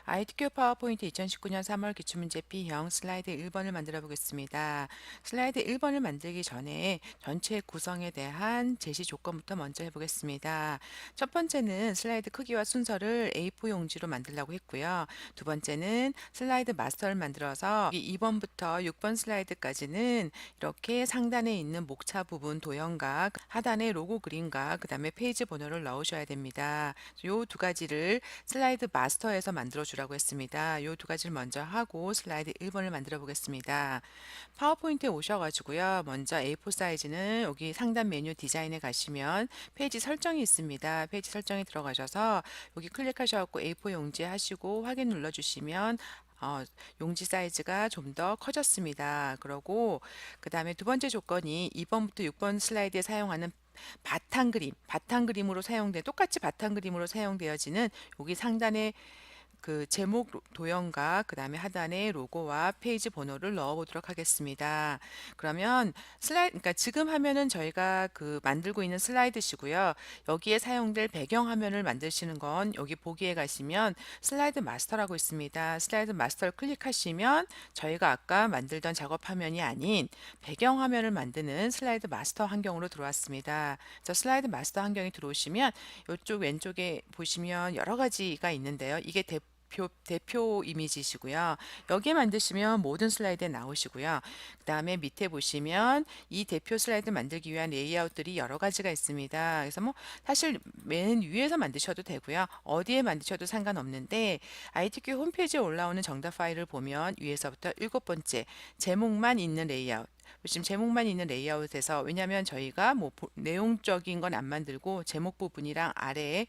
ITQ 파워포인트 2019년 3월 기출문제 B형 슬라이드 1번을 만들어 보겠습니다. 슬라이드 1번을 만들기 전에 전체 구성에 대한 제시 조건부터 먼저 해보겠습니다. 첫 번째는 슬라이드 크기와 순서를 A4 용지로 만들려고 했고요. 두 번째는 슬라이드 마스터를 만들어서 2번부터 6번 슬라이드까지는 이렇게 상단에 있는 목차 부분 도형과 하단에 로고 그림과 그 다음에 페이지 번호를 넣으셔야 됩니다. 이 두 가지를 슬라이드 마스터에서 만들어 주라고 했습니다. 이 두 가지를 먼저 하고 슬라이드 1번을 만들어 보겠습니다. 파워포인트에 오셔가지고요. 먼저 A4 사이즈는 여기 상단 메뉴 디자인에 가시면 페이지 설정이 있습니다. 페이지 설정에 들어가셔서 여기 클릭하셔서 A4 용지 하시고 확인 눌러주시면 용지 사이즈가 좀 더 커졌습니다. 그러고 그 다음에 두 번째 조건이 2번부터 6번 슬라이드에 사용하는 바탕 그림으로 똑같이 바탕 그림으로 사용되어지는 여기 상단에 그 제목 도형과 그 다음에 하단에 로고와 페이지 번호를 넣어 보도록 하겠습니다. 그러면 그러니까 지금 화면은 저희가 그 만들고 있는 슬라이드시고요. 여기에 사용될 배경 화면을 만드시는 건 여기 보기에 가시면 슬라이드 마스터라고 있습니다. 슬라이드 마스터를 클릭하시면 저희가 아까 만들던 작업 화면이 아닌 배경 화면을 만드는 슬라이드 마스터 환경으로 들어왔습니다. 그래서 슬라이드 마스터 환경에 들어오시면 이쪽 왼쪽에 보시면 여러 가지가 있는데요. 이게 대표 이미지시고요. 여기에 만드시면 모든 슬라이드에 나오시고요. 그 다음에 밑에 보시면 이 대표 슬라이드 만들기 위한 레이아웃들이 여러 가지가 있습니다. 그래서 뭐 사실 맨 위에서 만드셔도 되고요. 어디에 만드셔도 상관없는데 ITQ 홈페이지에 올라오는 정답 파일을 보면 위에서부터 7번째 제목만 있는 레이아웃 지금 제목만 있는 레이아웃에서 왜냐하면 저희가 뭐 내용적인 건 안 만들고 제목 부분이랑 아래에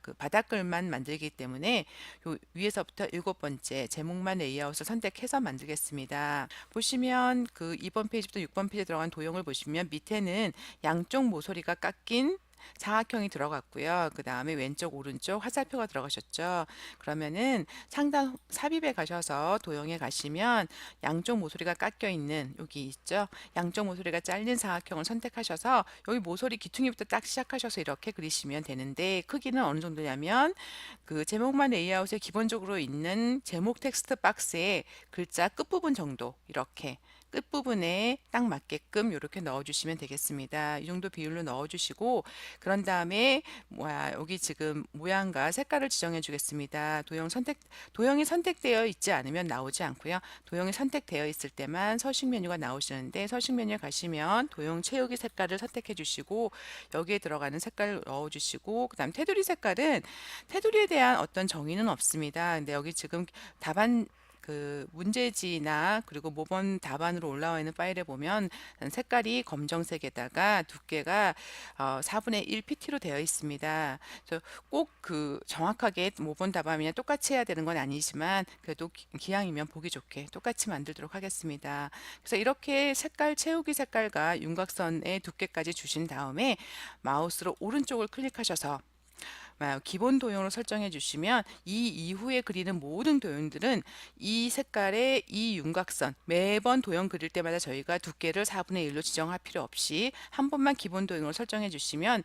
그 바닥글만 만들기 때문에 요 위에서부터 7번째 제목만 레이아웃을 선택해서 만들겠습니다. 보시면 그 2번 페이지부터 6번 페이지에 들어간 도형을 보시면 밑에는 양쪽 모서리가 깎인 사각형이 들어갔고요. 그 다음에 왼쪽 오른쪽 화살표가 들어가셨죠. 그러면은 상단 삽입에 가셔서 도형에 가시면 양쪽 모서리가 깎여 있는 여기 있죠. 양쪽 모서리가 잘린 사각형을 선택하셔서 여기 모서리 귀퉁이부터 딱 시작하셔서 이렇게 그리시면 되는데 크기는 어느 정도냐면 그 제목만 레이아웃에 기본적으로 있는 제목 텍스트 박스의 글자 끝부분 정도 이렇게 끝부분에 딱 맞게끔 이렇게 넣어주시면 되겠습니다. 이 정도 비율로 넣어주시고 그런 다음에 여기 지금 모양과 색깔을 지정해 주겠습니다. 도형이 선택되어 있지 않으면 나오지 않고요. 도형이 선택되어 있을 때만 서식 메뉴가 나오시는데 서식 메뉴에 가시면 도형 채우기 색깔을 선택해 주시고 여기에 들어가는 색깔을 넣어 주시고 그다음 테두리에 대한 어떤 정의는 없습니다. 근데 여기 지금 답안 그 문제지나 그리고 모범 답안으로 올라와 있는 파일에 보면 색깔이 검정색에다가 두께가 4분의 1 PT로 되어 있습니다. 그래서 꼭 그 정확하게 모범 답안이랑 똑같이 해야 되는 건 아니지만 그래도 기왕이면 보기 좋게 똑같이 만들도록 하겠습니다. 그래서 이렇게 색깔 채우기 색깔과 윤곽선의 두께까지 주신 다음에 마우스로 오른쪽을 클릭하셔서 기본 도형으로 설정해 주시면 이 이후에 그리는 모든 도형들은 이 색깔의 이 윤곽선 매번 도형 그릴 때마다 저희가 두께를 4분의 1로 지정할 필요 없이 한 번만 기본 도형으로 설정해 주시면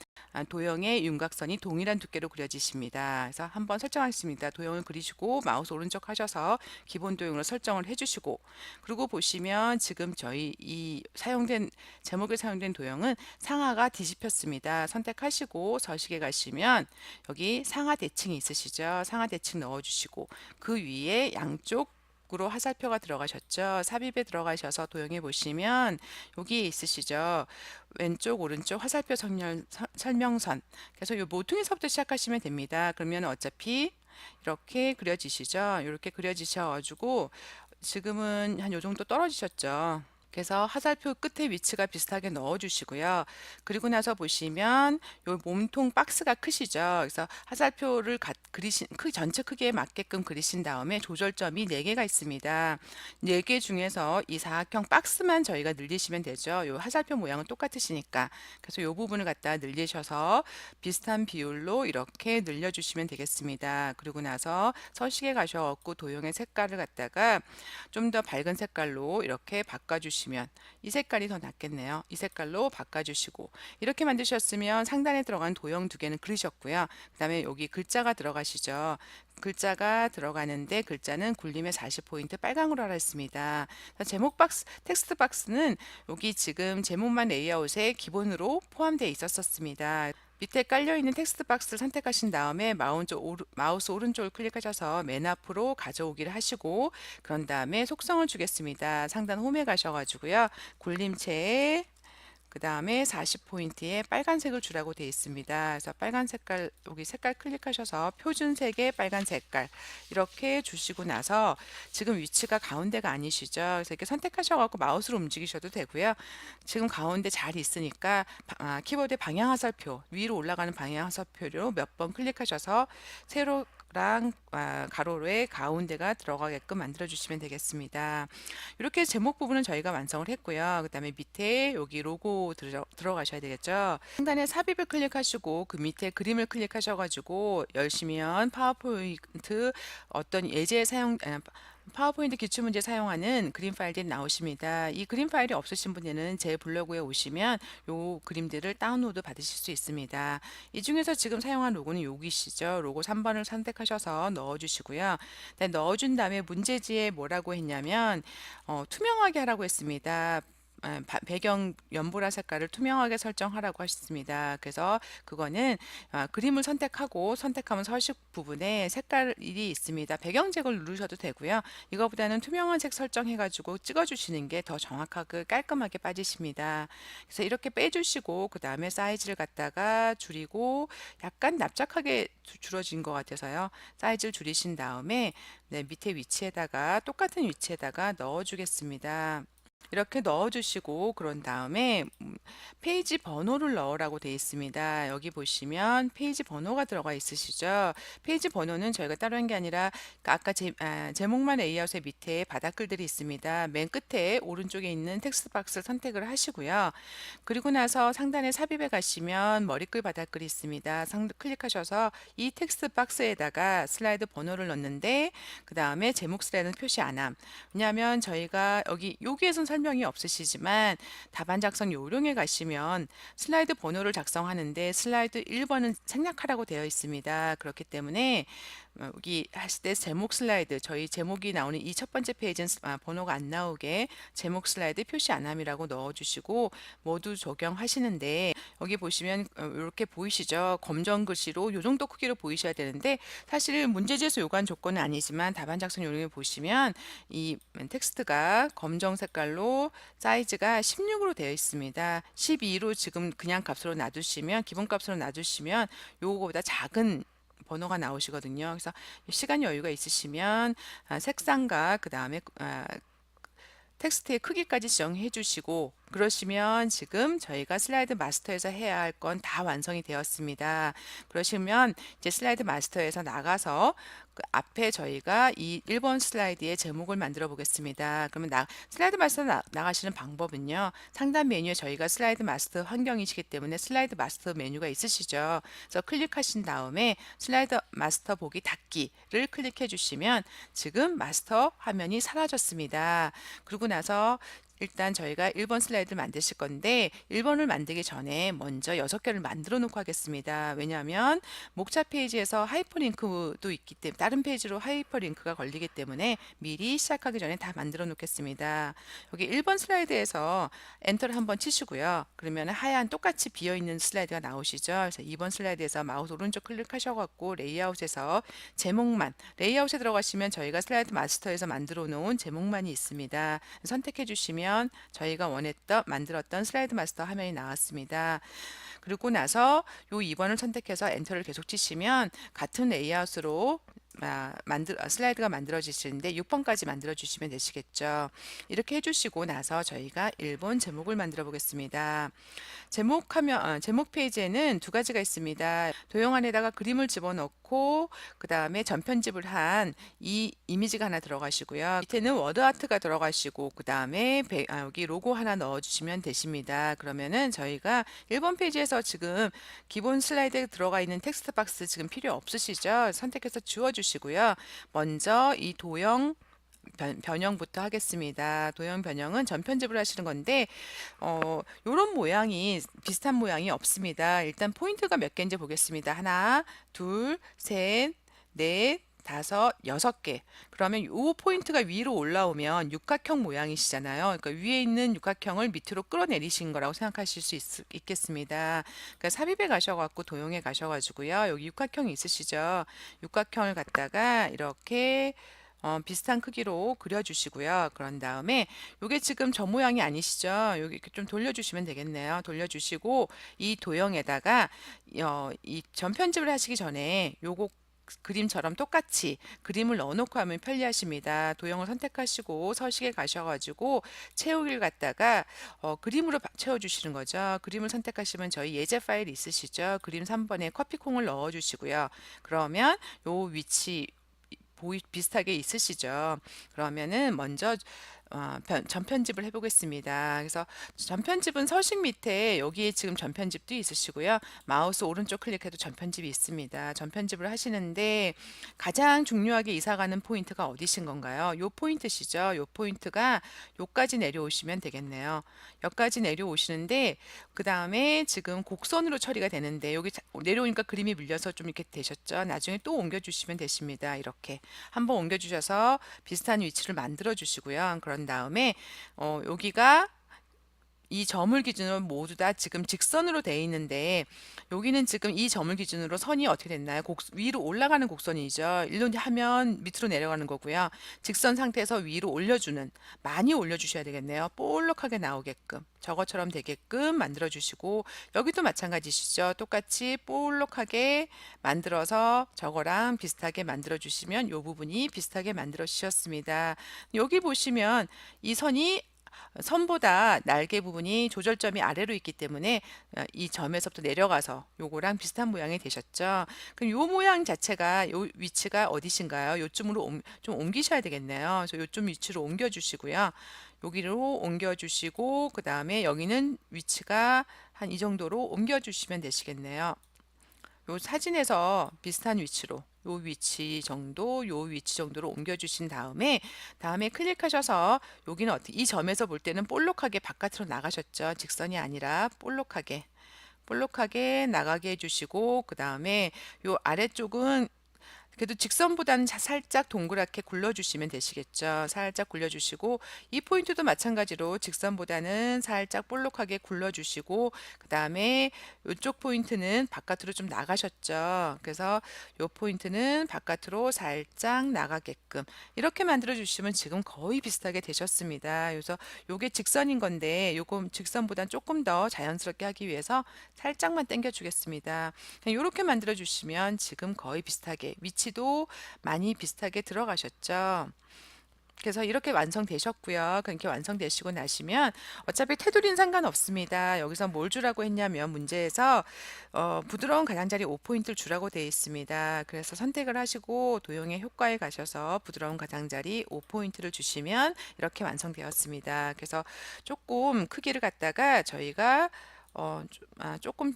도형의 윤곽선이 동일한 두께로 그려지십니다. 그래서 한번 설정하겠습니다. 도형을 그리시고 마우스 오른쪽 하셔서 기본 도형으로 설정을 해주시고 그리고 보시면 지금 저희 이 제목에 사용된 도형은 상하가 뒤집혔습니다. 선택하시고 서식에 가시면 여기 상하 대칭이 있으시죠? 상하 대칭 넣어주시고 그 위에 양쪽으로 화살표가 들어가셨죠? 삽입에 들어가셔서 도형해 보시면 여기 있으시죠? 왼쪽 오른쪽 화살표 설명선 그래서 이 모퉁이서부터 시작하시면 됩니다. 그러면 어차피 이렇게 그려지시죠? 이렇게 그려지셔가지고 지금은 한 요 정도 떨어지셨죠? 그래서 화살표 끝에 위치가 비슷하게 넣어 주시고요. 그리고 나서 보시면 요 몸통 박스가 크시죠. 그래서 화살표를 전체 크기에 맞게끔 그리신 다음에 조절점이 4개가 있습니다. 4개 중에서 이 사각형 박스만 저희가 늘리시면 되죠. 요 화살표 모양은 똑같으시니까. 그래서 요 부분을 갖다 늘리셔서 비슷한 비율로 이렇게 늘려주시면 되겠습니다. 그리고 나서 서식에 가셔갖고 도형의 색깔을 갖다가 좀 더 밝은 색깔로 이렇게 바꿔주시면 보시면 이 색깔이 더 낫겠네요. 이 색깔로 바꿔주시고 이렇게 만드셨으면 상단에 들어간 도형 두 개는 그리셨고요. 그 다음에 여기 글자가 들어가시죠. 글자가 들어가는데 글자는 굴림의 40포인트 빨강으로 하라 했습니다. 제목 박스, 텍스트 박스는 여기 지금 제목만 레이아웃에 기본으로 포함되어 있었습니다. 밑에 깔려있는 텍스트 박스를 선택하신 다음에 마우스 오른쪽을 클릭하셔서 맨 앞으로 가져오기를 하시고 그런 다음에 속성을 주겠습니다. 상단 홈에 가셔가지고요. 굴림체에 그 다음에 40포인트에 빨간색을 주라고 되어 있습니다. 그래서 빨간 색깔, 여기 색깔 클릭하셔서 표준색의 빨간 색깔 이렇게 주시고 나서 지금 위치가 가운데가 아니시죠. 그래서 이렇게 선택하셔갖고 마우스로 움직이셔도 되고요. 지금 가운데 잘 있으니까 키보드의 방향 화살표 위로 올라가는 방향 화살표로 몇 번 클릭하셔서 세로랑 가로로의 가운데가 들어가게끔 만들어 주시면 되겠습니다. 이렇게 제목 부분은 저희가 완성을 했고요. 그 다음에 밑에 여기 로고 들어가셔야 되겠죠. 상단에 삽입을 클릭하시고 그 밑에 그림을 클릭하셔가지고 열시면 파워포인트 어떤 예제 사용 파워포인트 기출문제 사용하는 그림 파일들이 나오십니다. 이 그림 파일이 없으신 분에는 제 블로그에 오시면 요 그림들을 다운로드 받으실 수 있습니다. 이 중에서 지금 사용한 로고는 여기시죠. 로고 3번을 선택하셔서 넣어주시고요. 네, 넣어준 다음에 문제지에 뭐라고 했냐면 투명하게 하라고 했습니다. 배경 연보라 색깔을 투명하게 설정하라고 하셨습니다. 그래서 그거는 그림을 선택하면 서식 부분에 색깔이 있습니다. 배경 제거를 누르셔도 되고요. 이거보다는 투명한 색 설정해 가지고 찍어 주시는 게 더 정확하게 깔끔하게 빠지십니다. 그래서 이렇게 빼주시고 그 다음에 사이즈를 갖다가 줄이고 약간 납작하게 줄어진 것 같아서요. 사이즈를 줄이신 다음에 네, 밑에 위치에다가 똑같은 위치에다가 넣어 주겠습니다. 이렇게 넣어주시고 그런 다음에 페이지 번호를 넣으라고 되어 있습니다. 여기 보시면 페이지 번호가 들어가 있으시죠. 페이지 번호는 저희가 따로 한 게 아니라 아까 제목만 레이아웃의 밑에 바닥글들이 있습니다. 맨 끝에 오른쪽에 있는 텍스트 박스를 선택을 하시고요. 그리고 나서 상단에 삽입에 가시면 머리글 바닥글이 있습니다. 클릭하셔서 이 텍스트 박스에다가 슬라이드 번호를 넣는데 그 다음에 제목 슬라이드는 표시 안 함. 왜냐하면 저희가 여기에선 설명이 없으시지만 답안 작성 요령에 가시면 슬라이드 번호를 작성하는데 슬라이드 1번은 생략하라고 되어 있습니다. 그렇기 때문에 여기 하실 때 제목 슬라이드 저희 제목이 나오는 이 첫 번째 페이지는 번호가 안 나오게 제목 슬라이드 표시 안함이라고 넣어주시고 모두 적용하시는데 여기 보시면 이렇게 보이시죠? 검정 글씨로 이 정도 크기로 보이셔야 되는데 사실 문제지에서 요구한 조건은 아니지만 답안 작성 요령에 보시면 이 텍스트가 검정 색깔로 사이즈가 16으로 되어 있습니다. 12로 지금 그냥 값으로 놔두시면 기본 값으로 놔두시면 요거보다 작은 번호가 나오시거든요. 그래서 시간 여유가 있으시면 색상과 그 다음에 텍스트의 크기까지 지정해 주시고 그러시면 지금 저희가 슬라이드 마스터에서 해야 할 건 다 완성이 되었습니다. 그러시면 이제 슬라이드 마스터에서 나가서 그 앞에 저희가 이 1번 슬라이드의 제목을 만들어 보겠습니다. 그러면 슬라이드 마스터 나가시는 방법은요. 상단 메뉴에 저희가 슬라이드 마스터 환경이시기 때문에 슬라이드 마스터 메뉴가 있으시죠. 그래서 클릭하신 다음에 슬라이드 마스터 보기 닫기를 클릭해 주시면 지금 마스터 화면이 사라졌습니다. 그리고 나서 일단 저희가 1번 슬라이드를 만드실 건데 1번을 만들기 전에 먼저 6개를 만들어 놓고 하겠습니다. 왜냐하면 목차 페이지에서 하이퍼링크도 있기 때문에 다른 페이지로 하이퍼링크가 걸리기 때문에 미리 시작하기 전에 다 만들어 놓겠습니다. 여기 1번 슬라이드에서 엔터를 한번 치시고요. 그러면 하얀 똑같이 비어있는 슬라이드가 나오시죠. 그래서 2번 슬라이드에서 마우스 오른쪽 클릭하셔갖고 레이아웃에서 제목만 레이아웃에 들어가시면 저희가 슬라이드 마스터에서 만들어 놓은 제목만이 있습니다. 선택해 주시면 저희가 만들었던 슬라이드 마스터 화면이 나왔습니다. 그리고 나서 요 2번을 선택해서 엔터를 계속 치시면 같은 레이아웃으로 슬라이드가 만들어지시는데 6번까지 만들어 주시면 되시겠죠. 이렇게 해주시고 나서 저희가 1번 제목을 만들어 보겠습니다. 제목 페이지에는 두 가지가 있습니다. 도형 안에다가 그림을 집어넣고 그 다음에 전편집을 한 이 이미지가 하나 들어가시고요. 밑에는 워드 아트가 들어가시고 그 다음에 여기 로고 하나 넣어주시면 되십니다. 그러면은 저희가 1번 페이지에서 지금 기본 슬라이드에 들어가 있는 텍스트 박스 지금 필요 없으시죠? 선택해서 지워주시고요. 먼저 이 도형 변형부터 하겠습니다. 도형 변형은 전편집을 하시는 건데 요런 모양이 비슷한 모양이 없습니다. 일단 포인트가 몇 개인지 보겠습니다. 하나, 둘, 셋, 넷, 다섯, 여섯 개. 그러면 요 포인트가 위로 올라오면 육각형 모양이시잖아요. 그러니까 위에 있는 육각형을 밑으로 끌어내리신 거라고 생각하실 수 있겠습니다. 그러니까 삽입에 가셔갖고 도형에 가셔가지고요. 여기 육각형이 있으시죠? 육각형을 갖다가 이렇게 비슷한 크기로 그려주시고요. 그런 다음에 요게 지금 저 모양이 아니시죠? 여기 이렇게 좀 돌려주시면 되겠네요. 돌려주시고 이 도형에다가 이 전편집을 하시기 전에 요거 그림처럼 똑같이 그림을 넣어놓고 하면 편리하십니다. 도형을 선택하시고 서식에 가셔가지고 채우기를 갖다가 그림으로 채워주시는 거죠. 그림을 선택하시면 저희 예제 파일 있으시죠? 그림 3번에 커피콩을 넣어주시고요. 그러면 요 위치 비슷하게 있으시죠? 그러면은 먼저 전편집을 해보겠습니다. 그래서 전편집은 서식 밑에 여기에 지금 전편집도 있으시고요. 마우스 오른쪽 클릭해도 전편집이 있습니다. 전편집을 하시는데 가장 중요하게 이사가는 포인트가 어디신 건가요? 요 포인트시죠? 요 포인트가 요까지 내려오시면 되겠네요. 여기까지 내려오시는데 그 다음에 지금 곡선으로 처리가 되는데 여기 내려오니까 그림이 밀려서 좀 이렇게 되셨죠? 나중에 또 옮겨주시면 되십니다. 이렇게 한번 옮겨주셔서 비슷한 위치를 만들어 주시고요. 그런 다음에 여기가 이 점을 기준으로 모두 다 지금 직선으로 되어 있는데 여기는 지금 이 점을 기준으로 선이 어떻게 됐나요? 위로 올라가는 곡선이죠. 일로 하면 밑으로 내려가는 거고요. 직선 상태에서 위로 올려주는 많이 올려주셔야 되겠네요. 볼록하게 나오게끔 저것처럼 되게끔 만들어 주시고 여기도 마찬가지시죠. 똑같이 볼록하게 만들어서 저거랑 비슷하게 만들어 주시면 이 부분이 비슷하게 만들어 주셨습니다. 여기 보시면 이 선보다 날개 부분이 조절점이 아래로 있기 때문에 이 점에서부터 내려가서 요거랑 비슷한 모양이 되셨죠. 그럼 요 모양 자체가 요 위치가 어디신가요? 요쯤으로 좀 옮기셔야 되겠네요. 그래서 요쯤 위치로 옮겨 주시고요. 여기로 옮겨 주시고 그 다음에 여기는 위치가 한 이 정도로 옮겨 주시면 되시겠네요. 요 사진에서 비슷한 위치로 요 위치 정도로 옮겨 주신 다음에 클릭하셔서 여기는 어떻게 이 점에서 볼 때는 볼록하게 바깥으로 나가셨죠. 직선이 아니라 볼록하게 나가게 해주시고 그 다음에 요 아래쪽은 그래도 직선보다는 살짝 동그랗게 굴려주시면 되시겠죠. 살짝 굴려주시고 이 포인트도 마찬가지로 직선보다는 살짝 볼록하게 굴려주시고 그 다음에 이쪽 포인트는 바깥으로 좀 나가셨죠. 그래서 이 포인트는 바깥으로 살짝 나가게끔 이렇게 만들어 주시면 지금 거의 비슷하게 되셨습니다. 그래서 요게 직선인 건데 요거 직선보다는 조금 더 자연스럽게 하기 위해서 살짝만 당겨 주겠습니다. 이렇게 만들어 주시면 지금 거의 비슷하게 위치도 많이 비슷하게 들어가셨죠. 그래서 이렇게 완성되셨고요. 그렇게 완성되시고 나시면 어차피 테두리는 상관없습니다. 여기서 뭘 주라고 했냐면 문제에서 부드러운 가장자리 5포인트를 주라고 되어 있습니다. 그래서 선택을 하시고 도형의 효과에 가셔서 부드러운 가장자리 5포인트를 주시면 이렇게 완성되었습니다. 그래서 조금 크기를 갖다가 저희가 조금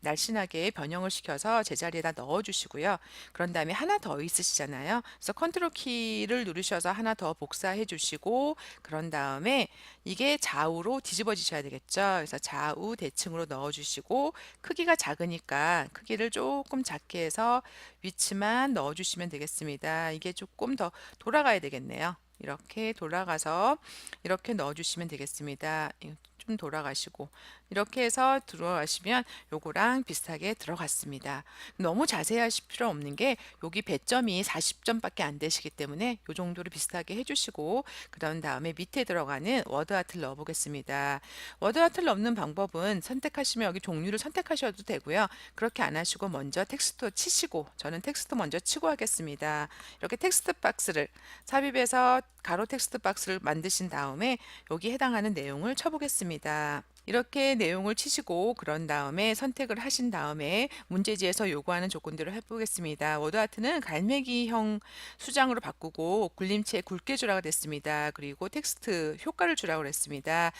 날씬하게 변형을 시켜서 제자리에다 넣어 주시고요. 그런 다음에 하나 더 있으시잖아요. 그래서 컨트롤 키를 누르셔서 하나 더 복사해 주시고 그런 다음에 이게 좌우로 뒤집어지셔야 되겠죠. 그래서 좌우 대칭으로 넣어 주시고 크기가 작으니까 크기를 조금 작게 해서 위치만 넣어 주시면 되겠습니다. 이게 조금 더 돌아가야 되겠네요. 이렇게 돌아가서 이렇게 넣어 주시면 되겠습니다. 좀 돌아가시고 이렇게 해서 들어가시면 요거랑 비슷하게 들어갔습니다. 너무 자세히 하실 필요 없는 게 여기 배점이 40점밖에 안 되시기 때문에 요 정도로 비슷하게 해주시고 그런 다음에 밑에 들어가는 워드 아트를 넣어 보겠습니다. 워드 아트를 넣는 방법은 선택하시면 여기 종류를 선택하셔도 되고요. 그렇게 안 하시고 먼저 텍스트 치시고 저는 텍스트 먼저 치고 하겠습니다. 이렇게 텍스트 박스를 삽입해서 가로 텍스트 박스를 만드신 다음에 여기 해당하는 내용을 쳐보겠습니다. 이렇게 내용을 치시고 그런 다음에 선택을 하신 다음에 문제지에서 요구하는 조건대로 해보겠습니다. 워드아트는 갈매기형 수장으로 바꾸고 굴림체 굵게 주라고 됐습니다. 그리고 텍스트 효과를 주라고 그랬습니다.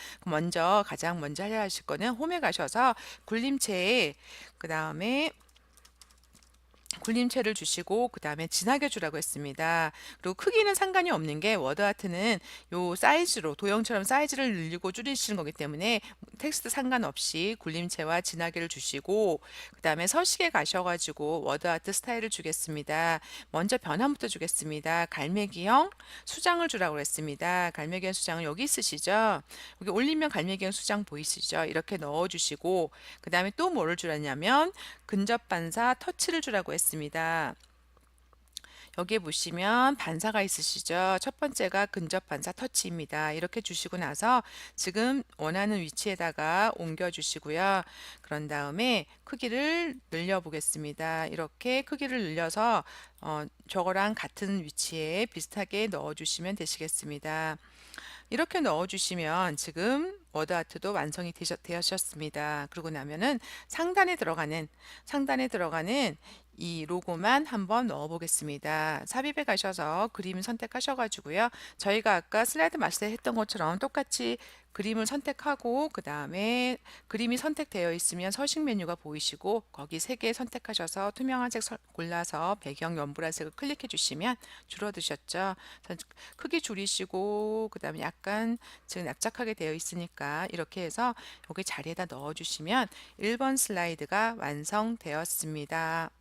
가장 먼저 해야 하실 거는 홈에 가셔서 굴림체에 그 다음에 굴림체를 주시고 그 다음에 진하게 주라고 했습니다. 그리고 크기는 상관이 없는 게 워드아트는 요 사이즈로 도형처럼 사이즈를 늘리고 줄이시는 거기 때문에 텍스트 상관없이 굴림체와 진하게를 주시고 그 다음에 서식에 가셔가지고 워드아트 스타일을 주겠습니다. 먼저 변환부터 주겠습니다. 갈매기형 수장을 주라고 했습니다. 갈매기형 수장은 여기 있으시죠? 여기 올리면 갈매기형 수장 보이시죠? 이렇게 넣어주시고 그 다음에 또 뭐를 주라냐면 근접 반사 터치를 주라고 했습니다. 여기에 보시면 반사가 있으시죠? 첫 번째가 근접 반사 터치입니다. 이렇게 주시고 나서 지금 원하는 위치에다가 옮겨 주시고요. 그런 다음에 크기를 늘려 보겠습니다. 이렇게 크기를 늘려서 저거랑 같은 위치에 비슷하게 넣어 주시면 되시겠습니다. 이렇게 넣어주시면 지금 워드아트도 완성이 되셨습니다. 그러고 나면은 상단에 들어가는 이 로고만 한번 넣어 보겠습니다. 삽입에 가셔서 그림 선택하셔가지고요. 저희가 아까 슬라이드 마스터 했던 것처럼 똑같이 그림을 선택하고 그 다음에 그림이 선택되어 있으면 서식 메뉴가 보이시고 거기 3개 선택하셔서 투명한 색 골라서 배경 연보라색을 클릭해 주시면 줄어드셨죠. 크기 줄이시고 그 다음에 약간 지금 납작하게 되어 있으니까 이렇게 해서 여기 자리에다 넣어 주시면 1번 슬라이드가 완성되었습니다.